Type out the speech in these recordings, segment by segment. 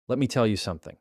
Let me tell you something.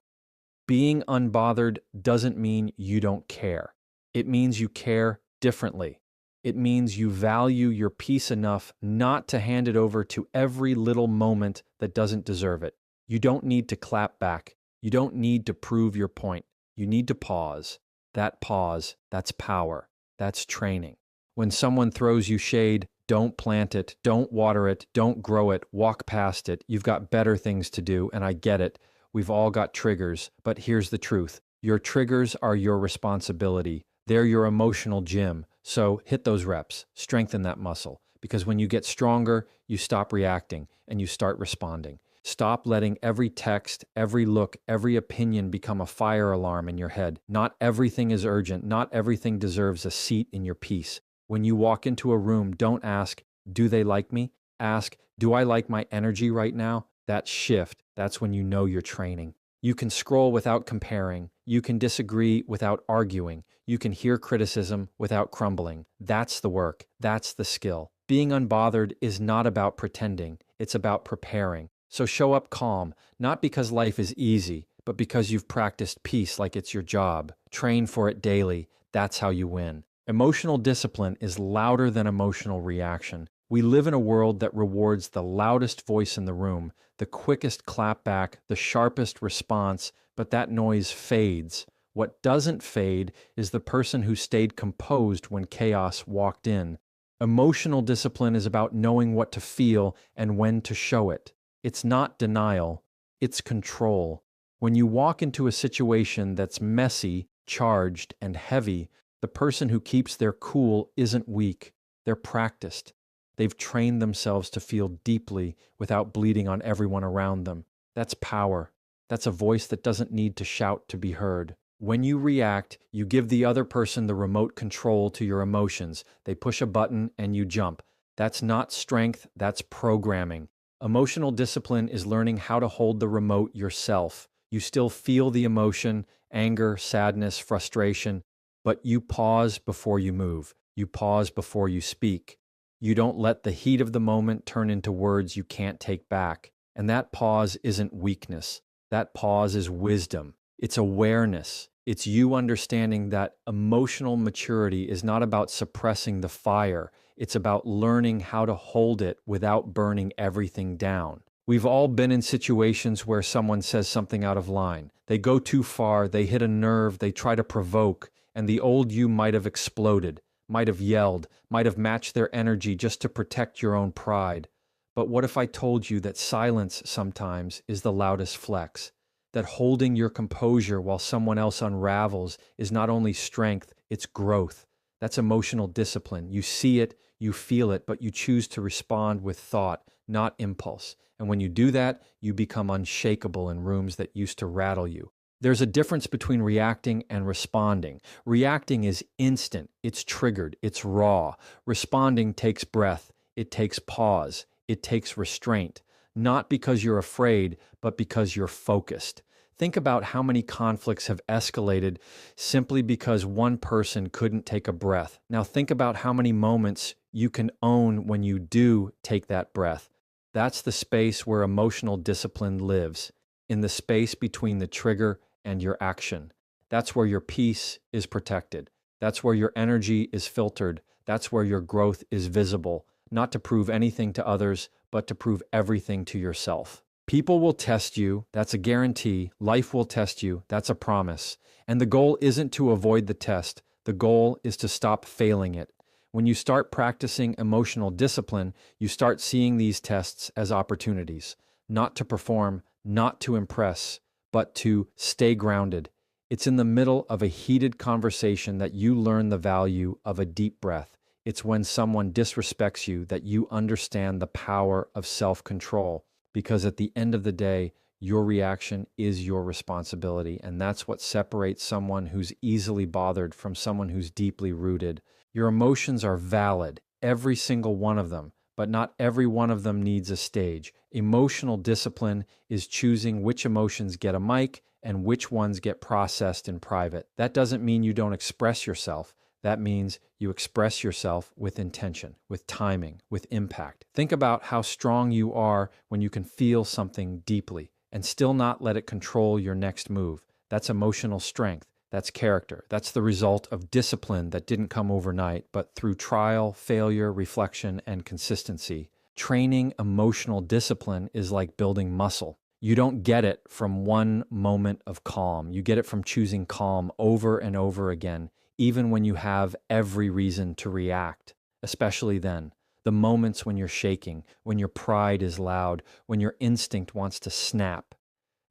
Being unbothered doesn't mean you don't care. It means you care differently. It means you value your peace enough not to hand it over to every little moment that doesn't deserve it. You don't need to clap back. You don't need to prove your point. You need to pause. That pause, that's power. That's training. When someone throws you shade, don't plant it, don't water it, don't grow it, walk past it. You've got better things to do, and I get it. We've all got triggers, but here's the truth. Your triggers are your responsibility. They're your emotional gym. So hit those reps, strengthen that muscle, because when you get stronger, you stop reacting and you start responding. Stop letting every text, every look, every opinion become a fire alarm in your head. Not everything is urgent. Not everything deserves a seat in your peace. When you walk into a room, don't ask, do they like me? Ask, do I like my energy right now? That shift, that's when you know you're training. You can scroll without comparing. You can disagree without arguing. You can hear criticism without crumbling. That's the work. That's the skill. Being unbothered is not about pretending. It's about preparing. So show up calm, not because life is easy, but because you've practiced peace like it's your job. Train for it daily. That's how you win. Emotional discipline is louder than emotional reaction. We live in a world that rewards the loudest voice in the room, the quickest clapback, the sharpest response, but that noise fades. What doesn't fade is the person who stayed composed when chaos walked in. Emotional discipline is about knowing what to feel and when to show it. It's not denial, it's control. When you walk into a situation that's messy, charged, and heavy, the person who keeps their cool isn't weak. They're practiced. They've trained themselves to feel deeply without bleeding on everyone around them. That's power. That's a voice that doesn't need to shout to be heard. When you react, you give the other person the remote control to your emotions. They push a button and you jump. That's not strength, that's programming. Emotional discipline is learning how to hold the remote yourself. You still feel the emotion, anger, sadness, frustration, but you pause before you move. You pause before you speak. You don't let the heat of the moment turn into words you can't take back. And that pause isn't weakness. That pause is wisdom. It's awareness. It's you understanding that emotional maturity is not about suppressing the fire. It's about learning how to hold it without burning everything down. We've all been in situations where someone says something out of line. They go too far, they hit a nerve, they try to provoke, and the old you might have exploded, might have yelled, might have matched their energy just to protect your own pride. But what if I told you that silence sometimes is the loudest flex? That holding your composure while someone else unravels is not only strength, it's growth. That's emotional discipline. You see it, you feel it, but you choose to respond with thought, not impulse. And when you do that, you become unshakable in rooms that used to rattle you. There's a difference between reacting and responding. Reacting is instant, it's triggered, it's raw. Responding takes breath, it takes pause, it takes restraint. Not because you're afraid, but because you're focused. Think about how many conflicts have escalated simply because one person couldn't take a breath. Now think about how many moments you can own when you do take that breath. That's the space where emotional discipline lives, in the space between the trigger and your action. That's where your peace is protected. That's where your energy is filtered. That's where your growth is visible, not to prove anything to others, but to prove everything to yourself. People will test you, that's a guarantee. Life will test you, that's a promise. And the goal isn't to avoid the test. The goal is to stop failing it. When you start practicing emotional discipline, you start seeing these tests as opportunities, not to perform, not to impress, but to stay grounded. It's in the middle of a heated conversation that you learn the value of a deep breath. It's when someone disrespects you that you understand the power of self-control, because at the end of the day, your reaction is your responsibility, and that's what separates someone who's easily bothered from someone who's deeply rooted. Your emotions are valid, every single one of them, but not every one of them needs a stage. Emotional discipline is choosing which emotions get a mic and which ones get processed in private. That doesn't mean you don't express yourself. That means you express yourself with intention, with timing, with impact. Think about how strong you are when you can feel something deeply. and still not let it control your next move. That's emotional strength. That's character. That's the result of discipline that didn't come overnight, but through trial, failure, reflection, and consistency. Training emotional discipline is like building muscle. You don't get it from one moment of calm. You get it from choosing calm over and over again, even when you have every reason to react, especially then. The moments when you're shaking, when your pride is loud, when your instinct wants to snap.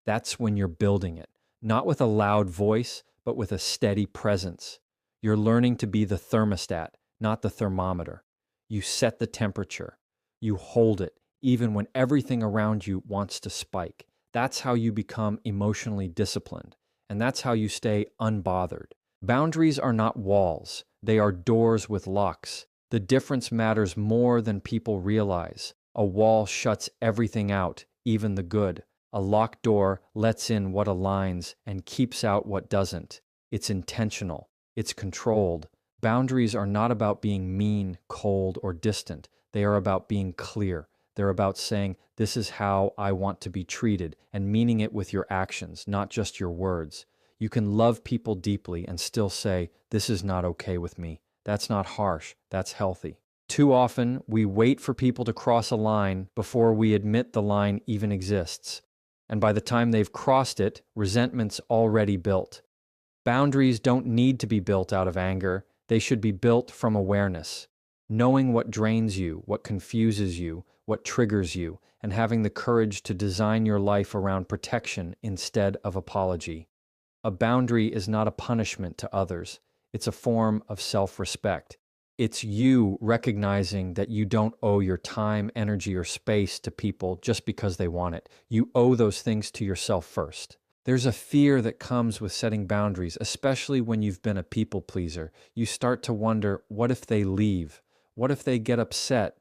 That's when you're building it, not with a loud voice, but with a steady presence. You're learning to be the thermostat, not the thermometer. You set the temperature. You hold it, even when everything around you wants to spike. That's how you become emotionally disciplined, and that's how you stay unbothered. Boundaries are not walls. They are doors with locks. The difference matters more than people realize. A wall shuts everything out, even the good. A locked door lets in what aligns and keeps out what doesn't. It's intentional. It's controlled. Boundaries are not about being mean, cold, or distant. They are about being clear. They're about saying, this is how I want to be treated, and meaning it with your actions, not just your words. You can love people deeply and still say, this is not okay with me. That's not harsh. That's healthy. Too often, we wait for people to cross a line before we admit the line even exists. And by the time they've crossed it, resentment's already built. Boundaries don't need to be built out of anger. They should be built from awareness. Knowing what drains you, what confuses you, what triggers you, and having the courage to design your life around protection instead of apology. A boundary is not a punishment to others. It's a form of self-respect. It's you recognizing that you don't owe your time, energy, or space to people just because they want it. You owe those things to yourself first. There's a fear that comes with setting boundaries, especially when you've been a people pleaser. You start to wonder, what if they leave? What if they get upset?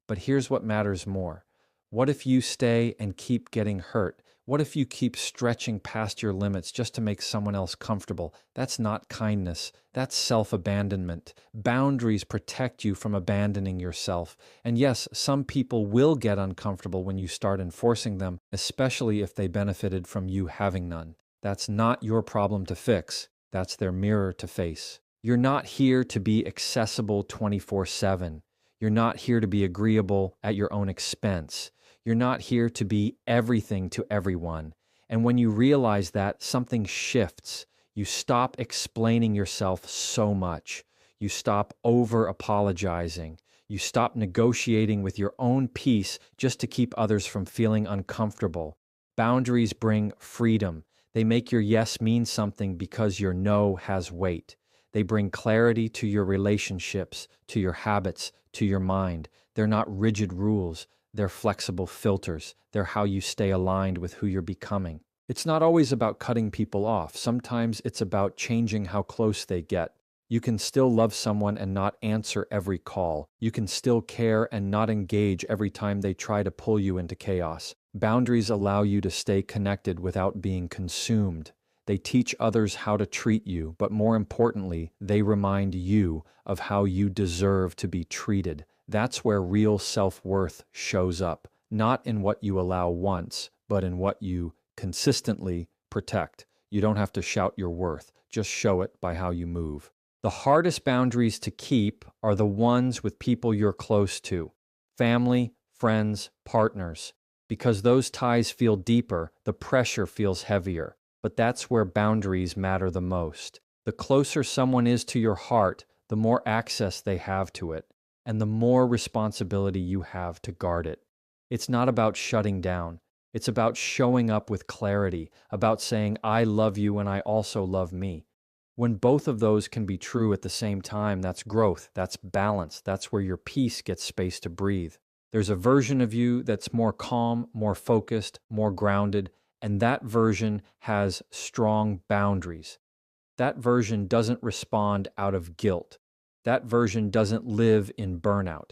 But here's what matters more. What if you stay and keep getting hurt? What if you keep stretching past your limits just to make someone else comfortable? That's not kindness. That's self-abandonment. Boundaries protect you from abandoning yourself. And yes, some people will get uncomfortable when you start enforcing them, especially if they benefited from you having none. That's not your problem to fix. That's their mirror to face. You're not here to be accessible 24/7. You're not here to be agreeable at your own expense. You're not here to be everything to everyone. And when you realize that, something shifts. You stop explaining yourself so much. You stop over-apologizing. You stop negotiating with your own peace just to keep others from feeling uncomfortable. Boundaries bring freedom. They make your yes mean something because your no has weight. They bring clarity to your relationships, to your habits, to your mind. They're not rigid rules. They're flexible filters. They're how you stay aligned with who you're becoming. It's not always about cutting people off. Sometimes it's about changing how close they get. You can still love someone and not answer every call. You can still care and not engage every time they try to pull you into chaos. Boundaries allow you to stay connected without being consumed. They teach others how to treat you, but more importantly, they remind you of how you deserve to be treated. That's where real self-worth shows up, not in what you allow once, but in what you consistently protect. You don't have to shout your worth, just show it by how you move. The hardest boundaries to keep are the ones with people you're close to, family, friends, partners. Because those ties feel deeper, the pressure feels heavier. But that's where boundaries matter the most. The closer someone is to your heart, the more access they have to it, and the more responsibility you have to guard it. It's not about shutting down. It's about showing up with clarity, about saying, I love you and I also love me. When both of those can be true at the same time, that's growth, that's balance, that's where your peace gets space to breathe. There's a version of you that's more calm, more focused, more grounded, and that version has strong boundaries. That version doesn't respond out of guilt. That version doesn't live in burnout.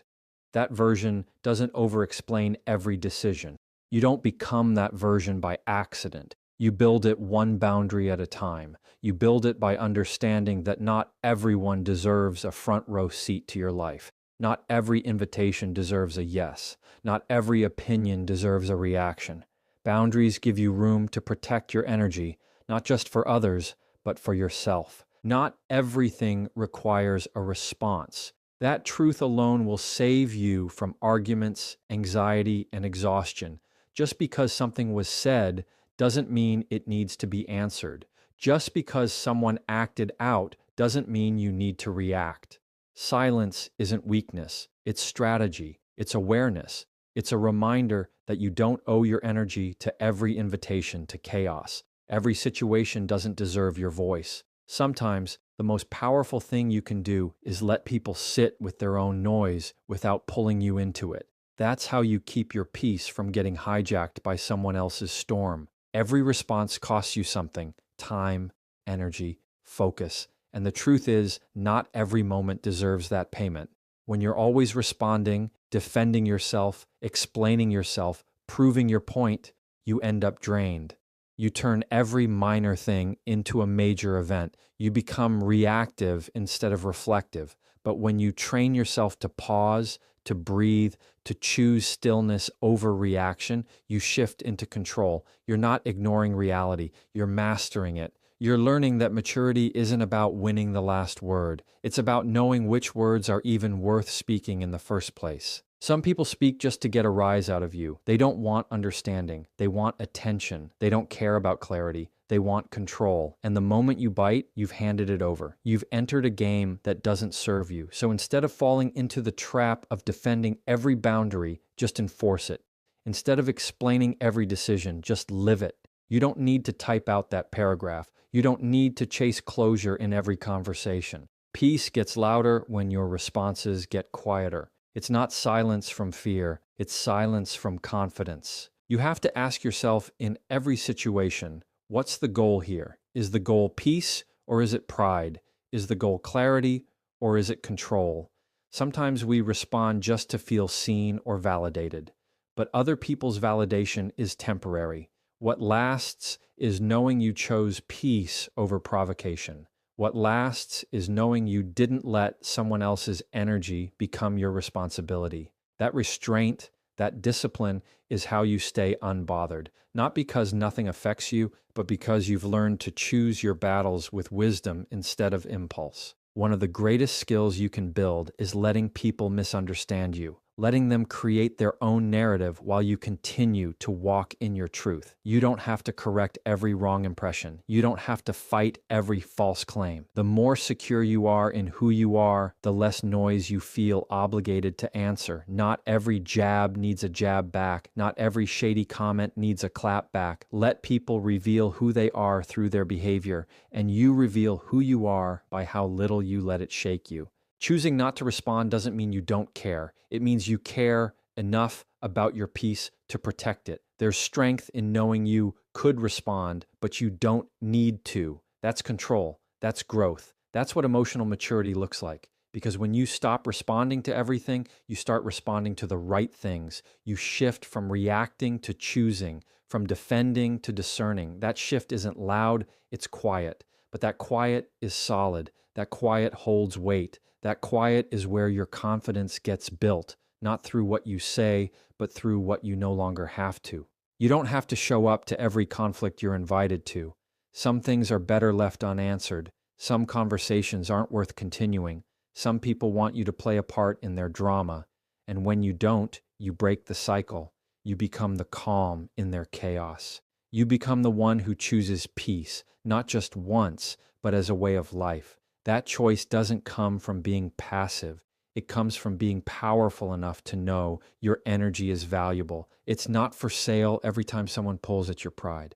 That version doesn't over-explain every decision. You don't become that version by accident. You build it one boundary at a time. You build it by understanding that not everyone deserves a front row seat to your life. Not every invitation deserves a yes. Not every opinion deserves a reaction. Boundaries give you room to protect your energy, not just for others, but for yourself. Not everything requires a response. That truth alone will save you from arguments, anxiety, and exhaustion. Just because something was said doesn't mean it needs to be answered. Just because someone acted out doesn't mean you need to react. Silence isn't weakness, it's strategy, it's awareness. It's a reminder that you don't owe your energy to every invitation to chaos. Every situation doesn't deserve your voice. Sometimes, the most powerful thing you can do is let people sit with their own noise without pulling you into it. That's how you keep your peace from getting hijacked by someone else's storm. Every response costs you something: time, energy, focus. And the truth is, not every moment deserves that payment. When you're always responding, defending yourself, explaining yourself, proving your point, you end up drained. You turn every minor thing into a major event. You become reactive instead of reflective. But when you train yourself to pause, to breathe, to choose stillness over reaction, you shift into control. You're not ignoring reality, you're mastering it. You're learning that maturity isn't about winning the last word. It's about knowing which words are even worth speaking in the first place. Some people speak just to get a rise out of you. They don't want understanding. They want attention. They don't care about clarity. They want control. And the moment you bite, you've handed it over. You've entered a game that doesn't serve you. So instead of falling into the trap of defending every boundary, just enforce it. Instead of explaining every decision, just live it. You don't need to type out that paragraph. You don't need to chase closure in every conversation. Peace gets louder when your responses get quieter. It's not silence from fear, it's silence from confidence. You have to ask yourself in every situation, what's the goal here? Is the goal peace or is it pride? Is the goal clarity or is it control? Sometimes we respond just to feel seen or validated, but other people's validation is temporary. What lasts is knowing you chose peace over provocation. What lasts is knowing you didn't let someone else's energy become your responsibility. That restraint, that discipline is how you stay unbothered, not because nothing affects you, but because you've learned to choose your battles with wisdom instead of impulse. One of the greatest skills you can build is letting people misunderstand you, letting them create their own narrative while you continue to walk in your truth. You don't have to correct every wrong impression. You don't have to fight every false claim. The more secure you are in who you are, the less noise you feel obligated to answer. Not every jab needs a jab back. Not every shady comment needs a clap back. Let people reveal who they are through their behavior, and you reveal who you are by how little you let it shake you. Choosing not to respond doesn't mean you don't care. It means you care enough about your peace to protect it. There's strength in knowing you could respond, but you don't need to. That's control. That's growth. That's what emotional maturity looks like. Because when you stop responding to everything, you start responding to the right things. You shift from reacting to choosing, from defending to discerning. That shift isn't loud, it's quiet. But that quiet is solid. That quiet holds weight. That quiet is where your confidence gets built, not through what you say, but through what you no longer have to. You don't have to show up to every conflict you're invited to. Some things are better left unanswered. Some conversations aren't worth continuing. Some people want you to play a part in their drama. And when you don't, you break the cycle. You become the calm in their chaos. You become the one who chooses peace, not just once, but as a way of life. That choice doesn't come from being passive. It comes from being powerful enough to know your energy is valuable. It's not for sale every time someone pulls at your pride,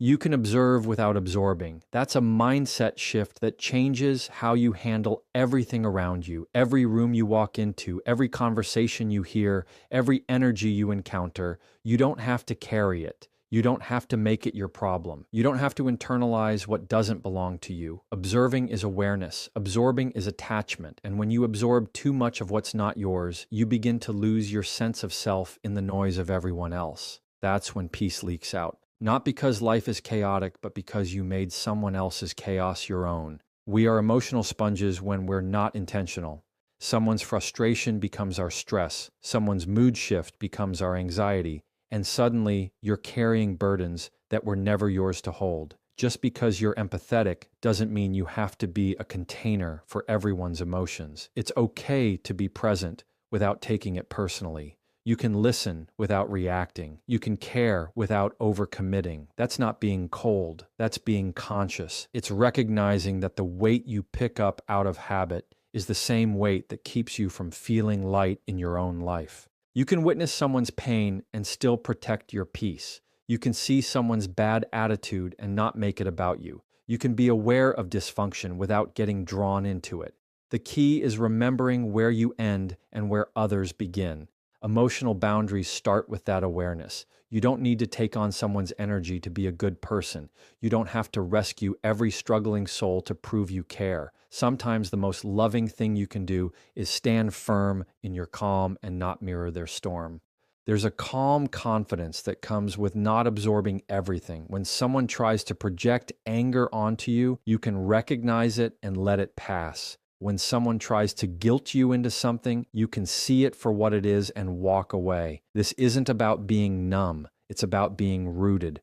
You can observe without absorbing. That's a mindset shift that changes how you handle everything around you, every room you walk into, every conversation you hear, every energy you encounter. You don't have to carry it. You don't have to make it your problem. You don't have to internalize what doesn't belong to you. Observing is awareness. Absorbing is attachment. And when you absorb too much of what's not yours, you begin to lose your sense of self in the noise of everyone else. That's when peace leaks out. Not because life is chaotic, but because you made someone else's chaos your own. We are emotional sponges when we're not intentional. Someone's frustration becomes our stress. Someone's mood shift becomes our anxiety. and suddenly you're carrying burdens that were never yours to hold. Just because you're empathetic doesn't mean you have to be a container for everyone's emotions. It's okay to be present without taking it personally. You can listen without reacting. You can care without overcommitting. That's not being cold. That's being conscious. It's recognizing that the weight you pick up out of habit is the same weight that keeps you from feeling light in your own life. You can witness someone's pain and still protect your peace. You can see someone's bad attitude and not make it about you. You can be aware of dysfunction without getting drawn into it. The key is remembering where you end and where others begin. Emotional boundaries start with that awareness. You don't need to take on someone's energy to be a good person. You don't have to rescue every struggling soul to prove you care. Sometimes the most loving thing you can do is stand firm in your calm and not mirror their storm. There's a calm confidence that comes with not absorbing everything. When someone tries to project anger onto you, you can recognize it and let it pass. When someone tries to guilt you into something, you can see it for what it is and walk away. This isn't about being numb. It's about being rooted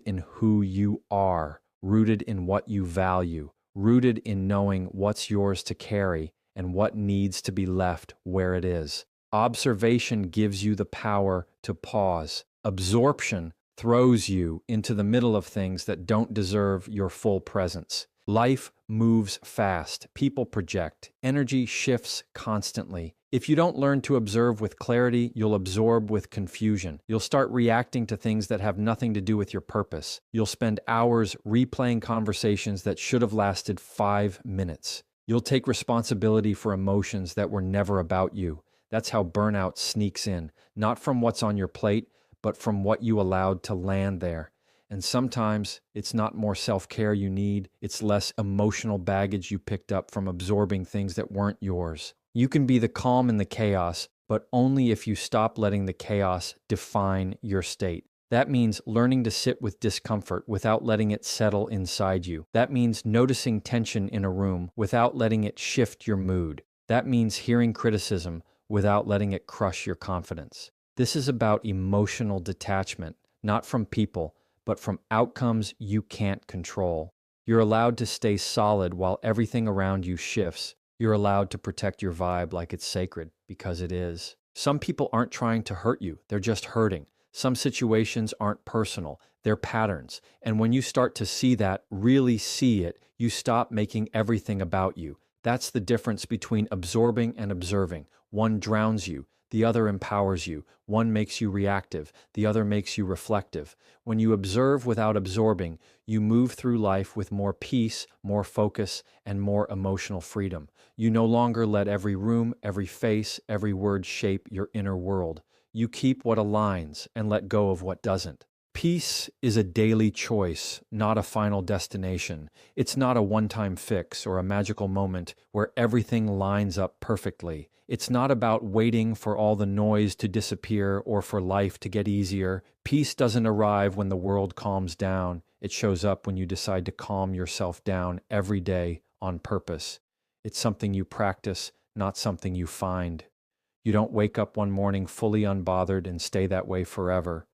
in who you are, rooted in what you value, rooted in knowing what's yours to carry and what needs to be left where it is. Observation gives you the power to pause. Absorption throws you into the middle of things that don't deserve your full presence. Life moves fast. People project. Energy shifts constantly. If you don't learn to observe with clarity, you'll absorb with confusion. You'll start reacting to things that have nothing to do with your purpose. You'll spend hours replaying conversations that should have lasted 5 minutes. You'll take responsibility for emotions that were never about you. That's how burnout sneaks in, not from what's on your plate, but from what you allowed to land there. And sometimes it's not more self-care you need, it's less emotional baggage you picked up from absorbing things that weren't yours. You can be the calm in the chaos, but only if you stop letting the chaos define your state. That means learning to sit with discomfort without letting it settle inside you. That means noticing tension in a room without letting it shift your mood. That means hearing criticism without letting it crush your confidence. This is about emotional detachment, not from people, but from outcomes you can't control. You're allowed to stay solid while everything around you shifts. You're allowed to protect your vibe like it's sacred, because it is. Some people aren't trying to hurt you, they're just hurting. Some situations aren't personal, they're patterns. And when you start to see that, really see it, you stop making everything about you. That's the difference between absorbing and observing. One drowns you, the other empowers you. One makes you reactive, the other makes you reflective. When you observe without absorbing, you move through life with more peace, more focus, and more emotional freedom. You no longer let every room, every face, every word shape your inner world. You keep what aligns and let go of what doesn't. Peace is a daily choice, not a final destination. It's not a one-time fix or a magical moment where everything lines up perfectly. It's not about waiting for all the noise to disappear or for life to get easier. Peace doesn't arrive when the world calms down. It shows up when you decide to calm yourself down every day on purpose. It's something you practice, not something you find. You don't wake up one morning fully unbothered and stay that way forever.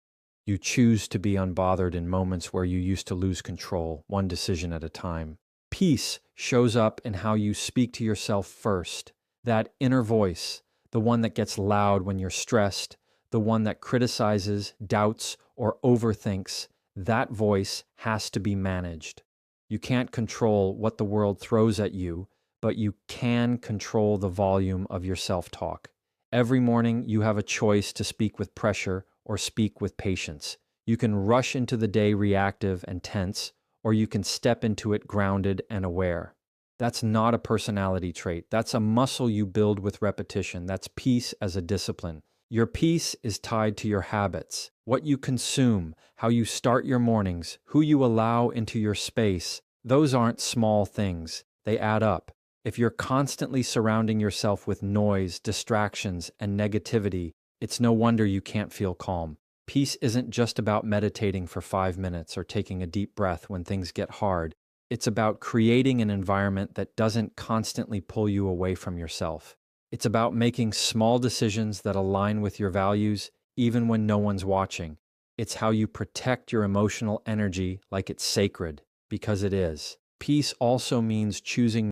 You choose to be unbothered in moments where you used to lose control, one decision at a time. Peace shows up in how you speak to yourself first. That inner voice, the one that gets loud when you're stressed, the one that criticizes, doubts, or overthinks, that voice has to be managed. You can't control what the world throws at you, but you can control the volume of your self-talk. Every morning you have a choice to speak with pressure or speak with patience. You can rush into the day reactive and tense, or you can step into it grounded and aware. That's not a personality trait. That's a muscle you build with repetition. That's peace as a discipline. Your peace is tied to your habits, what you consume, how you start your mornings, who you allow into your space. Those aren't small things. They add up. If you're constantly surrounding yourself with noise, distractions, and negativity, it's no wonder you can't feel calm. Peace isn't just about meditating for 5 minutes or taking a deep breath when things get hard. It's about creating an environment that doesn't constantly pull you away from yourself. It's about making small decisions that align with your values, even when no one's watching. It's how you protect your emotional energy like it's sacred, because it is. Peace also means choosing